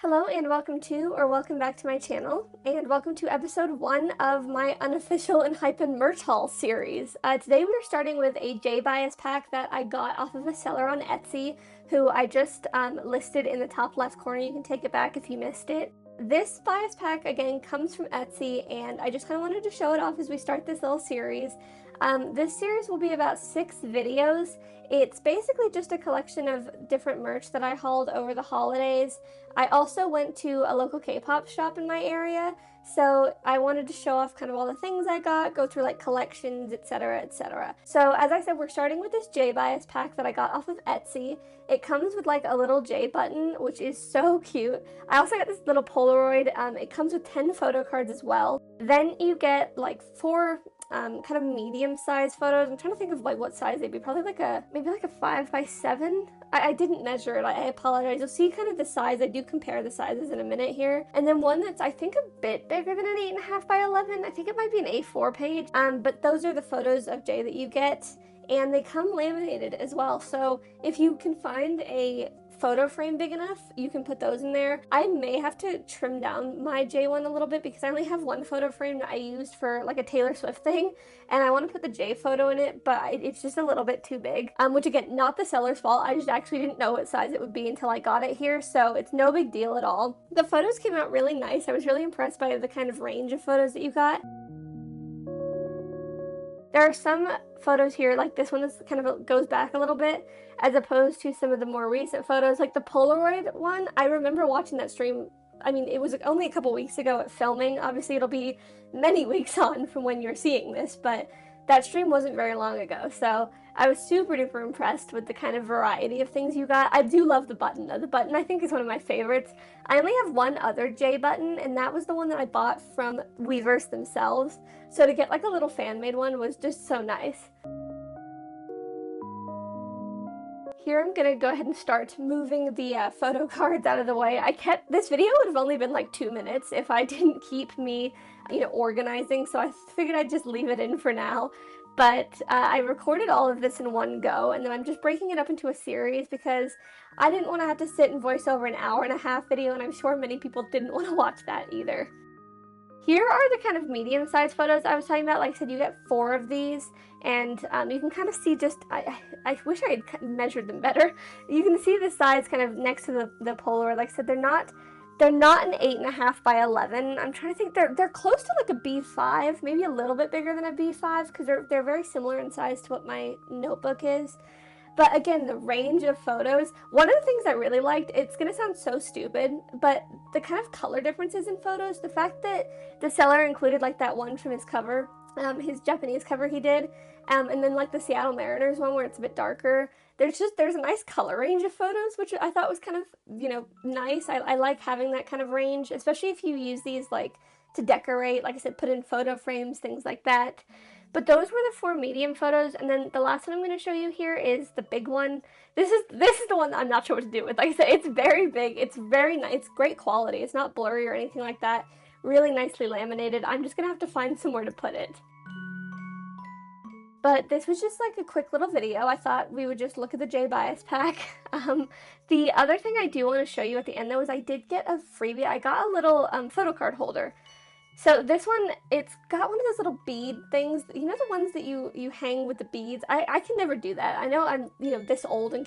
Hello and welcome back to my channel, and welcome to episode 1 of my Unofficial Enhypen merch haul series. Today we are starting with a J-Bias pack that I got off of a seller on Etsy, who I just listed in the top left corner. You can take it back if you missed it. This bias pack, again, comes from Etsy, and I just kind of wanted to show it off as we start this little series. This series will be about 6 videos. It's basically just a collection of different merch that I hauled over the holidays. I also went to a local K-pop shop in my area, so I wanted to show off kind of all the things I got, go through like collections, etc, etc. So as I said, we're starting with this J-Bias pack that I got off of Etsy. It comes with like a little J button, which is so cute. I also got this little Polaroid. It comes with 10 photo cards as well. Then you get like 4 kind of medium-sized photos. I'm trying to think of like what size they'd be. Probably like maybe like a 5x7. I didn't measure it. I apologize. You'll see kind of the size. I do compare the sizes in a minute here. And then one that's I think a bit bigger than an 8.5x11. I think it might be an A4 page. But those are the photos of Jay that you get. And they come laminated as well, so if you can find a photo frame big enough, you can put those in there. I may have to trim down my J one a little bit because I only have one photo frame that I used for like a Taylor Swift thing, and I want to put the J photo in it, but it's just a little bit too big. Which again, not the seller's fault. I just actually didn't know what size it would be until I got it here, so it's no big deal at all. The photos came out really nice. I was really impressed by the kind of range of photos that you got. There are some photos here, like this one, that kind of goes back a little bit, as opposed to some of the more recent photos. Like the Polaroid one, I remember watching that stream. I mean, it was only a couple weeks ago at filming. Obviously, it'll be many weeks on from when you're seeing this, but that stream wasn't very long ago, so I was super duper impressed with the kind of variety of things you got. I do love the button, though. The button, I think, is one of my favorites. I only have one other J button, and that was the one that I bought from Weverse themselves, so to get like a little fan-made one was just so nice. Here I'm gonna go ahead and start moving the photo cards out of the way. This video would have only been like 2 minutes if I didn't keep me, organizing, so I figured I'd just leave it in for now. But I recorded all of this in one go, and then I'm just breaking it up into a series because I didn't want to have to sit and voice over an 1.5-hour video, and I'm sure many people didn't want to watch that either. Here are the kind of medium-sized photos I was talking about. Like I said, you get 4 of these, and you can kind of see just, I wish I had measured them better. You can see the size kind of next to the Polaroid. Like I said, they're not an 8.5x11. I'm trying to think, they're close to like a B5, maybe a little bit bigger than a B5, because they're very similar in size to what my notebook is. But again, the range of photos, one of the things I really liked, it's going to sound so stupid, but the kind of color differences in photos, the fact that the seller included like that one from his cover, his Japanese cover he did, and then like the Seattle Mariners one where it's a bit darker, there's a nice color range of photos, which I thought was kind of, nice. I like having that kind of range, especially if you use these like to decorate, like I said, put in photo frames, things like that. But those were the 4 medium photos, and then the last one I'm going to show you here is the big one. This is the one that I'm not sure what to do with. Like I said, it's very big, it's very nice, it's great quality, it's not blurry or anything like that, really nicely laminated. I'm just going to have to find somewhere to put it. But this was just like a quick little video. I thought we would just look at the J-Bias pack. The other thing I do want to show you at the end, though, is I did get a freebie. I got a little photo card holder. So this one, it's got one of those little bead things, the ones that you hang with the beads. I can never do that. I know I'm, this old and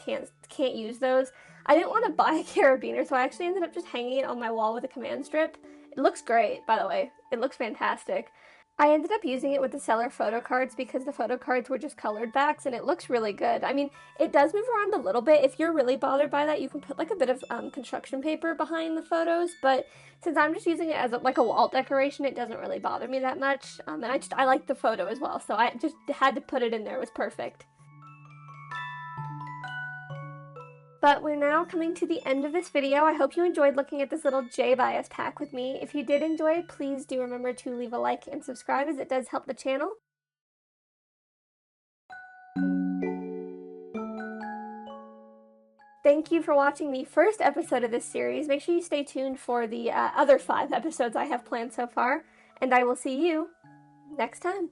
can't use those. I didn't want to buy a carabiner, so I actually ended up just hanging it on my wall with a command strip. It looks great, by the way. It looks fantastic. I ended up using it with the seller photo cards because the photo cards were just colored backs, and it looks really good. I mean, it does move around a little bit. If you're really bothered by that, you can put like a bit of construction paper behind the photos, but since I'm just using it as like a wall decoration, it doesn't really bother me that much, and I like the photo as well, so I just had to put it in there. It was perfect. But we're now coming to the end of this video. I hope you enjoyed looking at this little J-Bias pack with me. If you did enjoy, please do remember to leave a like and subscribe, as it does help the channel. Thank you for watching the first episode of this series. Make sure you stay tuned for the other 5 episodes I have planned so far, and I will see you next time.